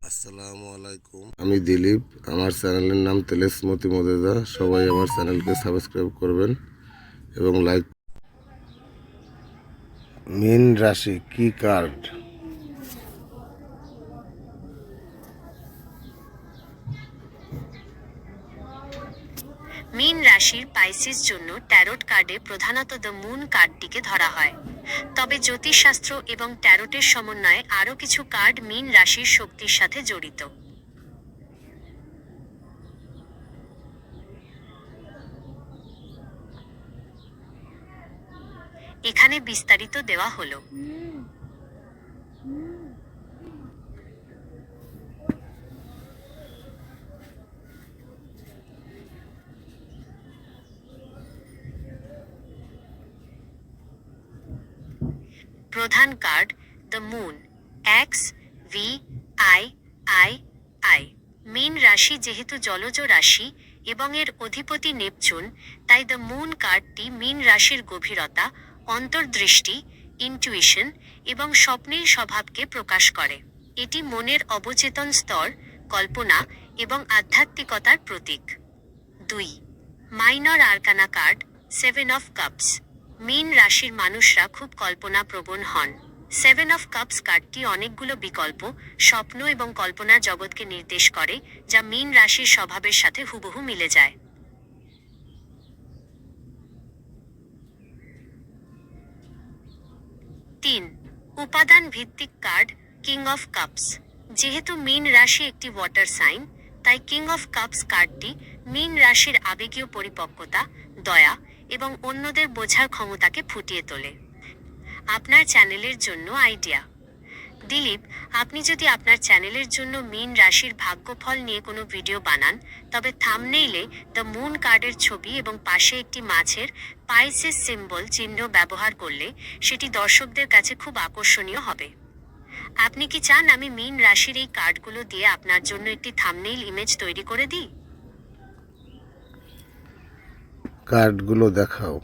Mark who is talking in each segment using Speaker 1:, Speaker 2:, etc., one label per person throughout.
Speaker 1: আসসালামু আলাইকুম, আমি দিলীপ। আমার চ্যানেলের নাম তেলেসমতি মোদেদা। সবাই আমার চ্যানেলকে সাবস্ক্রাইব করবেন এবং লাইক। মীন রাশি কি কার্ড?
Speaker 2: মীন রাশির পাইসিস জন্য ট্যারোট কার্ডে প্রধানত দ্য মুন কার্ডটিকে ধরা হয়। তবে জ্যোতিষশাস্ত্র এবং ট্যারোটের সমন্বয়ে আরও কিছু কার্ড মীন রাশির শক্তির সাথে জড়িত। এখানে বিস্তারিত দেওয়া হলো। প্রধান কার্ড দ্য মুন, XVII। মীন রাশি যেহেতু জলজ রাশি এবং এর অধিপতি নেপচুন, তাই দ্য মুন কার্ডটি মীন রাশির গভীরতা, অন্তর্দৃষ্টি, ইনটুইশন এবং স্বপ্নের স্বভাবকে প্রকাশ করে। এটি মনের অবচেতন স্তর, কল্পনা এবং আধ্যাত্মিকতার প্রতীক। 2. Minor arcana card, 7 of cups. মীন রাশির মানুষরা খুব কল্পনাপ্রবণ হন। 7 অফ কাপস কার্ডটি অনেকগুলো বিকল্প, স্বপ্ন এবং কল্পনার জগৎকে নির্দেশ করে, যা মীন রাশির স্বভাবের সাথে হুবহু মিলে যায়। 3. উপাদান ভিত্তিক কার্ড, কিং অফ কাপস। যেহেতু মীন রাশি একটি ওয়াটার সাইন, তাই কিং অফ কাপস কার্ডটি মীন রাশির আবেগীয় পরিপক্কতা, দয়া এবং অন্যদের বোঝার ক্ষমতাকে ফুটিয়ে তোলে। আপনার চ্যানেলের জন্য আইডিয়া। দিলীপ, আপনি যদি আপনার চ্যানেলের জন্য মীন রাশির ভাগ্যফল নিয়ে কোনো ভিডিও বানান, তবে থাম্বনেইলে দ্য মুন কার্ডের ছবি এবং পাশে একটি মাছের পাইসিস সিম্বল চিহ্ন ব্যবহার করলে সেটি দর্শকদের কাছে খুব আকর্ষণীয় হবে। আপনি কি চান আমি মীন রাশির এই কার্ডগুলো দিয়ে আপনার জন্য একটি থাম্বনেইল ইমেজ তৈরি করে দিই?
Speaker 1: কার্ডগুলো দেখাও।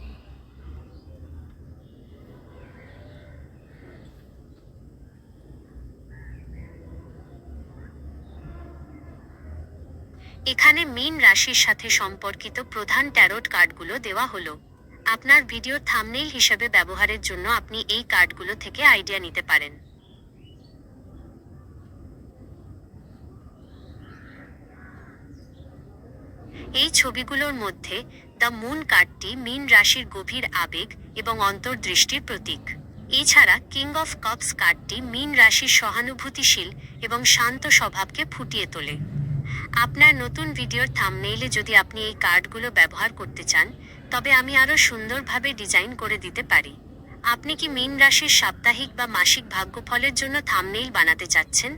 Speaker 2: এখানে মীন রাশির সাথে সম্পর্কিত প্রধান ট্যারোট কার্ডগুলো দেওয়া হলো। আপনার ভিডিওর থাম্বনেইল হিসেবে ব্যবহারের জন্য আপনি এই কার্ডগুলো থেকে আইডিয়া নিতে পারেন। এই ছবিগুলোর মধ্যে দ্য মুন কার্ডটি মীন রাশির গভীর আবেগ এবং অন্তর্দৃষ্টির প্রতীক। এছাড়া কিং অফ কাপস কার্ডটি মীন রাশির সহানুভূতিশীল এবং শান্ত স্বভাবকে ফুটিয়ে তোলে। আপনার নতুন ভিডিওর থাম্বনেইলে যদি আপনি এই কার্ডগুলো ব্যবহার করতে চান, তবে আমি আরও সুন্দরভাবে ডিজাইন করে দিতে পারি। আপনি কি মীন রাশির সাপ্তাহিক বা মাসিক ভাগ্যফলের জন্য থাম্বনেইল বানাতে চাচ্ছেন?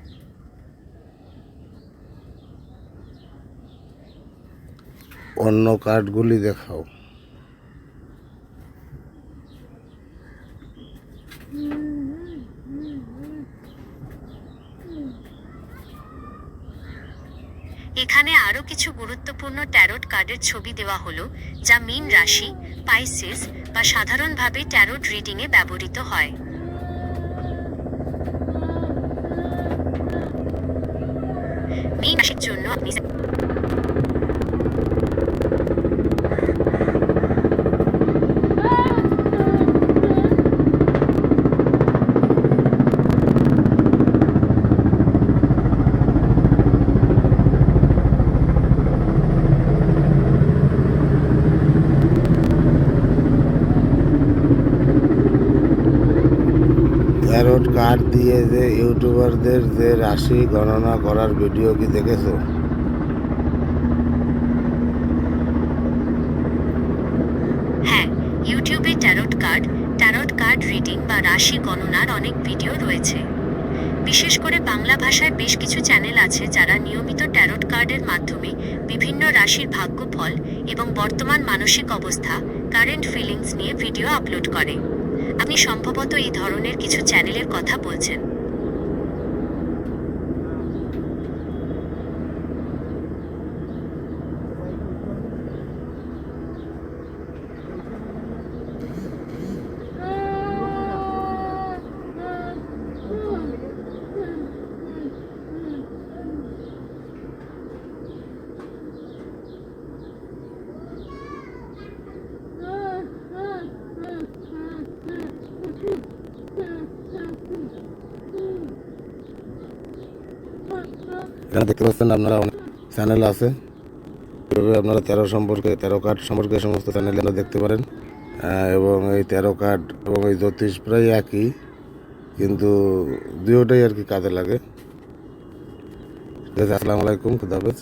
Speaker 1: অন্য কার্ডগুলি দেখাও।
Speaker 2: এখানে আরও কিছু গুরুত্বপূর্ণ ট্যারোট কার্ডের ছবি দেওয়া হলো, যা মীন রাশি, পাইসিস বা সাধারণভাবে ট্যারোট রিডিংয়ে ব্যবহৃত হয়। মীন রাশির জন্য আপনি
Speaker 1: ট্যারোট কার্ড দিয়ে যে ইউটিউবারদের যে রাশি গণনা করার ভিডিও কি দেখেছো?
Speaker 2: হ্যাঁ, ইউটিউবে ট্যারোট কার্ড রিডিং বা রাশি গণনার অনেক ভিডিও রয়েছে। বিশেষ করে বাংলা ভাষায় বেশ কিছু চ্যানেল আছে যারা নিয়মিত ট্যারোট কার্ডের মাধ্যমে বিভিন্ন রাশির ভাগ্যফল এবং বর্তমান মানসিক অবস্থা, কারেন্ট ফিলিংস নিয়ে ভিডিও আপলোড করে। আপনি সম্ভবত এই ধরনের কিছু চ্যানেলের কথা বলছেন।
Speaker 1: এখানে দেখতে পাচ্ছেন আপনারা অনেক চ্যানেল আছে, এভাবে আপনারা 13 কার্ড সম্পর্কে এই সমস্ত চ্যানেলে আপনারা দেখতে পারেন। এবং এই 13 কার্ড এবং এই জ্যোতিষ প্রায় একই, কিন্তু দুটোটাই আর কি কাজে লাগে। ঠিক আছে, আসসালামু আলাইকুম, খুদা হাফেজ।